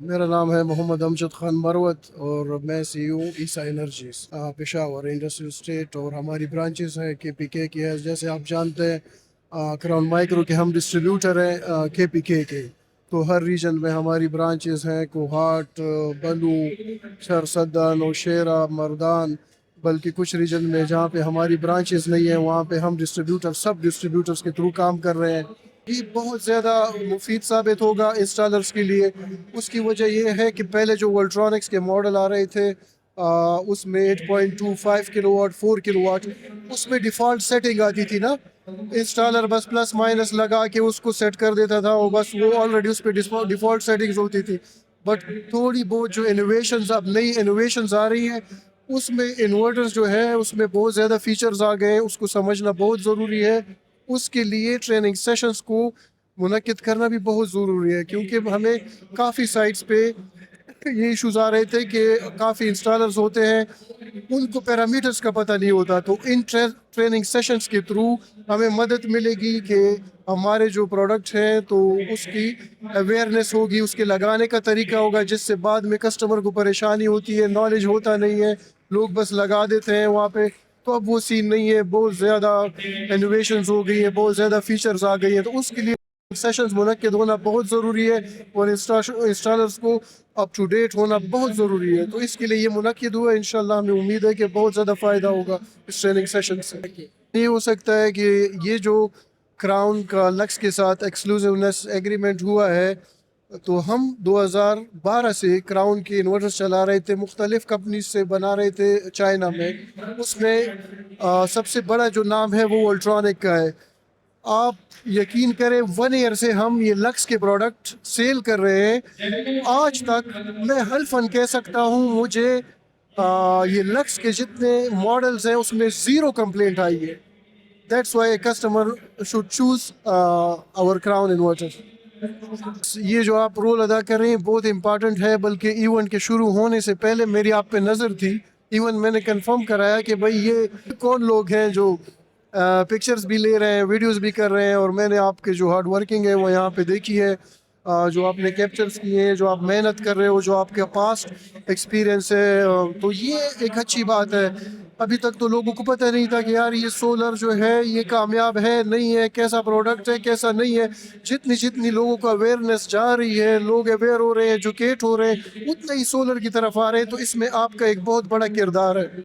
میرا نام ہے محمد امجد خان مروت اور میں سی ہوں عیسیٰ انرجیز پشاور انڈسٹریل اسٹیٹ، اور ہماری برانچز ہیں کے پی کے ہے. جیسے آپ جانتے ہیں کراؤن مائکرو کے ہم ڈسٹریبیوٹر ہیں کے پی کے. تو ہر ریجن میں ہماری برانچز ہیں، کوہاٹ، بلو، سرسدہ، نوشیرہ، مردان. بلکہ کچھ ریجن میں جہاں پہ ہماری برانچز نہیں ہیں وہاں پہ ہم سب ڈسٹریبیوٹرز کے تھرو کام کر رہے ہیں. یہ بہت زیادہ مفید ثابت ہوگا انسٹالرز کے لیے. اس کی وجہ یہ ہے کہ پہلے جو ولٹرانکس کے ماڈل آ رہے تھے اس میں 8.25 کلو واٹ، 4 کلو واٹ، اس میں ڈیفالٹ سیٹنگ آتی تھی نا. انسٹالر بس پلس مائنس لگا کے اس کو سیٹ کر دیتا تھا، اور بس وہ آلریڈی اس پہ ڈیفالٹ سیٹنگز ہوتی تھی. بٹ تھوڑی بہت جو انوویشنز، اب نئی انوویشنز آ رہی ہیں، اس میں انورٹرز جو ہے اس میں بہت زیادہ فیچرز آ گئے. اس کو سمجھنا بہت ضروری ہے. اس کے لیے ٹریننگ سیشنز کو منعقد کرنا بھی بہت ضروری ہے، کیونکہ ہمیں کافی سائٹس پہ یہ ایشوز آ رہے تھے کہ کافی انسٹالرز ہوتے ہیں، ان کو پیرامیٹرز کا پتہ نہیں ہوتا. تو ان ٹریننگ سیشنز کے تھرو ہمیں مدد ملے گی کہ ہمارے جو پروڈکٹ ہیں تو اس کی اویئرنیس ہوگی، اس کے لگانے کا طریقہ ہوگا، جس سے بعد میں کسٹمر کو پریشانی ہوتی ہے، نالج ہوتا نہیں ہے، لوگ بس لگا دیتے ہیں وہاں پہ. تو اب وہ سین نہیں ہے، بہت زیادہ انوویشنز ہو گئی ہیں، بہت زیادہ فیچرز آ گئی ہیں. تو اس کے لیے سیشنز منعقد ہونا بہت ضروری ہے، اور انسٹالرز کو اپ ٹو ڈیٹ ہونا بہت ضروری ہے. تو اس کے لیے یہ منعقد ہوا ہے. انشاءاللہ ہمیں امید ہے کہ بہت زیادہ فائدہ ہوگا اس ٹریننگ سیشن سے. یہ ہو سکتا ہے کہ یہ جو کراؤن کا لکس کے ساتھ ایکسکلوزیونیس ایگریمنٹ ہوا ہے، تو ہم 2012 سے کراؤن کے انورٹرز چلا رہے تھے، مختلف کمپنیز سے بنا رہے تھے چائنا میں. اس میں سب سے بڑا جو نام ہے وہ الٹرانک کا ہے. آپ یقین کریں 1 ایئر سے ہم یہ لکس کے پروڈکٹ سیل کر رہے ہیں. آج تک میں حلفاً کہہ سکتا ہوں مجھے یہ لکس کے جتنے ماڈلز ہیں اس میں 0 کمپلینٹ آئی ہے. That's why a customer should choose our Crown inverter. یہ جو آپ رول ادا کر رہے ہیں بہت امپارٹنٹ ہے، بلکہ ایونٹ کے شروع ہونے سے پہلے میری آپ پہ نظر تھی. ایون میں نے کنفرم کرایا کہ بھائی یہ کون لوگ ہیں جو پکچرز بھی لے رہے ہیں، ویڈیوز بھی کر رہے ہیں. اور میں نے آپ کے جو ہارڈ ورکنگ ہے وہ یہاں پہ دیکھی ہے، جو آپ نے کیپچرز کیے ہیں، جو آپ محنت کر رہے ہو، جو آپ کے پاسٹ ایکسپیرینس ہے. تو یہ ایک اچھی بات ہے. ابھی تک تو لوگوں کو پتہ نہیں تھا کہ یار یہ سولر جو ہے یہ کامیاب ہے نہیں ہے، کیسا پروڈکٹ ہے کیسا نہیں ہے. جتنی لوگوں کو اویئرنیس جا رہی ہے، لوگ اویئر ہو رہے ہیں، ایجوکیٹ ہو رہے ہیں، اتنا ہی سولر کی طرف آ رہے ہیں. تو اس میں آپ کا ایک بہت بڑا کردار ہے.